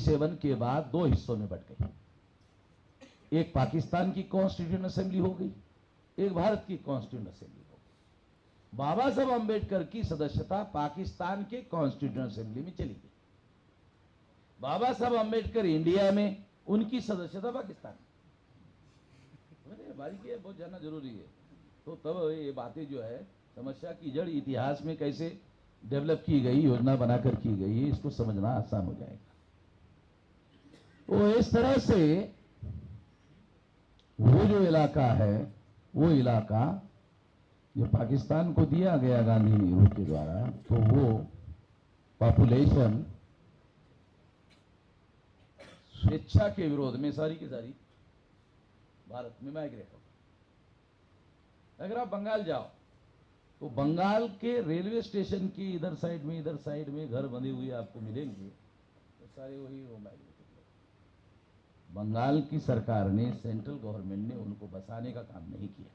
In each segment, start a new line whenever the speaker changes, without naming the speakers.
47 के बाद दो हिस्सों में बट गई। एक पाकिस्तान की कॉन्स्टिट्यूशन असेंबली हो गई, एक भारत की कॉन्स्टिट्यूशन असेंबली हो गई। बाबा साहब अंबेडकर की सदस्यता पाकिस्तान के कॉन्स्टिट्यूशन असेंबली में चली गई। बाबा साहब अंबेडकर इंडिया में, उनकी सदस्यता पाकिस्तान में। बारीकी है, बहुत जानना जरूरी है। तो तब ये बातें जो है समस्या की जड़ इतिहास में कैसे डेवलप की गई, योजना बनाकर की गई, इसको समझना आसान हो जाएगा। तो इस तरह से वो जो इलाका है, वो इलाका जो पाकिस्तान को दिया गया गांधी नेहरू के द्वारा, तो वो पॉपुलेशन स्वेच्छा के विरोध में सारी की सारी भारत में माइग्रेट हो। अगर आप बंगाल जाओ तो बंगाल के रेलवे स्टेशन की इधर साइड में घर बंधे हुए आपको मिलेंगे, तो सारे वही वो माइग्रेटेड लोग। बंगाल की सरकार ने, सेंट्रल गवर्नमेंट ने उनको बसाने का काम नहीं किया।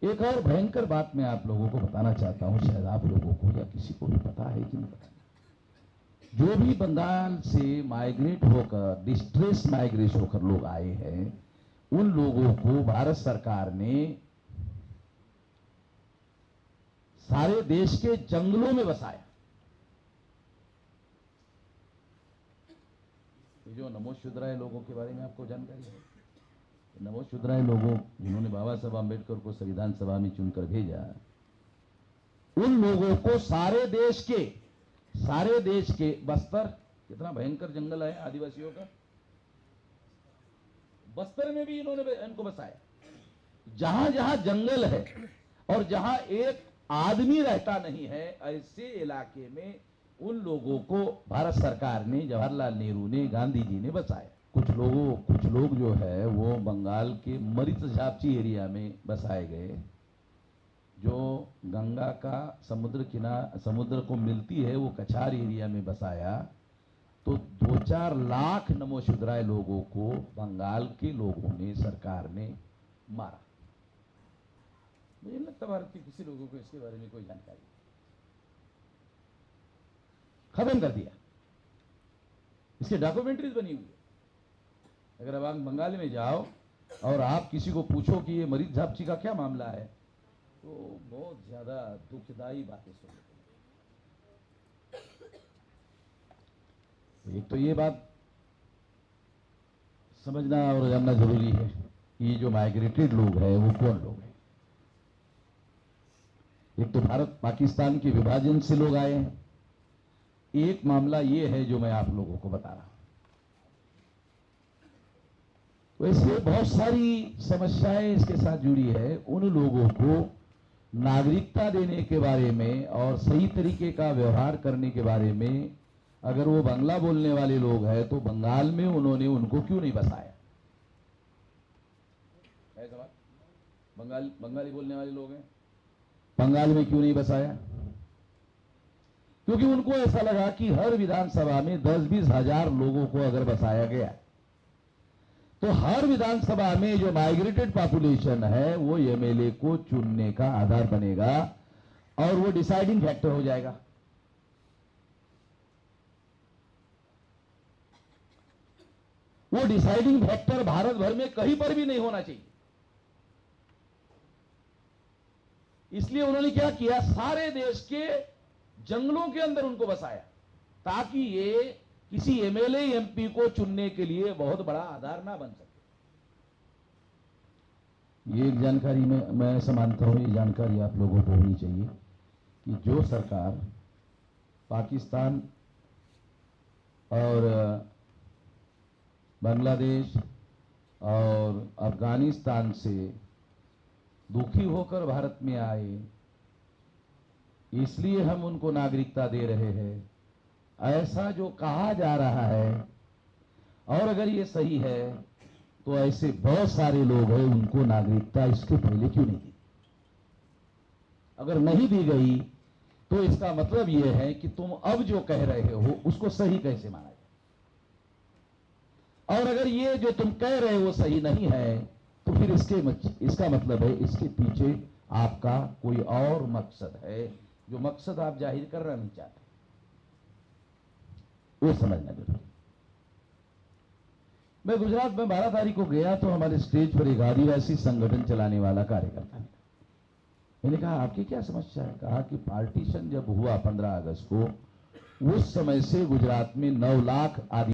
एक और भयंकर बात मैं आप लोगों को बताना चाहता हूं, शायद आप लोगों को या किसी को भी पता है कि नहीं पता। जो भी बंगाल से माइग्रेट होकर, डिस्ट्रेस माइग्रेट होकर लोग आए हैं, उन लोगों को भारत सरकार ने सारे देश के जंगलों में बसाया। ये जो नमोशूद्राय लोगों के बारे में आपको जानकारी है, नमोशूद्राय लोगों जिन्होंने बाबा साहब आंबेडकर को संविधान सभा में चुनकर भेजा, उन लोगों को सारे देश के बस्तर, कितना भयंकर जंगल है आदिवासियों का, बस्तर में भी इन्होंने इनको बसाया। जहां जहां जंगल है और जहां एक आदमी रहता नहीं है, ऐसे इलाके में उन लोगों को भारत सरकार ने, जवाहरलाल नेहरू ने, गांधी जी ने बसाया। कुछ लोग जो है वो बंगाल के मरीच झापची एरिया में बसाए गए, जो गंगा का समुद्र को मिलती है, वो कछार एरिया में बसाया। तो 2-4 लाख नमोशूद्राय लोगों को बंगाल के लोगों ने, सरकार ने मारा। मुझे नहीं लगता भारत के किसी लोगों को इसके बारे में कोई जानकारी, खत्म कर दिया। इसके डॉक्यूमेंट्रीज बनी हुई है। अगर अब आप बंगाल में जाओ और आप किसी को पूछो कि ये मरीच झापची का क्या मामला है, तो बहुत ज्यादा दुखदाई बातें सुनने को। एक तो ये बात समझना और जानना जरूरी है कि जो माइग्रेटेड लोग हैं वो कौन लोग हैं। एक तो भारत पाकिस्तान के विभाजन से लोग आए हैं। एक मामला ये है जो मैं आप लोगों को बता रहा हूं। वैसे बहुत सारी समस्याएं इसके साथ जुड़ी है। उन लोगों को नागरिकता देने के बारे में और सही तरीके का व्यवहार करने के बारे में, अगर वो बांग्ला बोलने वाले लोग हैं तो बंगाल में उन्होंने उनको क्यों नहीं बसाया? है सवाल। बंगाली बोलने वाले लोग हैं, बंगाल में क्यों नहीं बसाया? क्योंकि उनको ऐसा लगा कि हर विधानसभा में 10-20 हजार लोगों को अगर बसाया गया तो हर विधानसभा में जो माइग्रेटेड पॉपुलेशन है वो एमएलए को चुनने का आधार बनेगा और वो डिसाइडिंग फैक्टर हो जाएगा। वो डिसाइडिंग फैक्टर भारत भर में कहीं पर भी नहीं होना चाहिए। इसलिए उन्होंने क्या किया, सारे देश के जंगलों के अंदर उनको बसाया, ताकि ये किसी एमएलए एमपी को चुनने के लिए बहुत बड़ा आधार ना बन सके। ये एक जानकारी मैं ऐसा मानता हूं, ये जानकारी आप लोगों को होनी चाहिए कि जो सरकार पाकिस्तान और बांग्लादेश और अफगानिस्तान से दुखी होकर भारत में आए, इसलिए हम उनको नागरिकता दे रहे हैं, ऐसा जो कहा जा रहा है, और अगर ये सही है तो ऐसे बहुत सारे लोग हैं उनको नागरिकता इसके पहले क्यों नहीं दी? अगर नहीं दी गई तो इसका मतलब यह है कि तुम अब जो कह रहे हो उसको सही कैसे माना जाए, और अगर ये जो तुम कह रहे हो वो सही नहीं है तो फिर इसका मतलब है इसके पीछे आपका कोई और मकसद है, जो मकसद आप जाहिर करना नहीं चाहते, वो समझना जरूरी। मैं गुजरात में 12 तारीख को गया तो हमारे स्टेज पर एक आदिवासी संगठन चलाने वाला कार्यकर्ता ने, मैंने कहा आपकी क्या समस्या है? कहा कि पार्टीशन जब हुआ 15 अगस्त को, उस समय से गुजरात में 9 लाख आदिवासी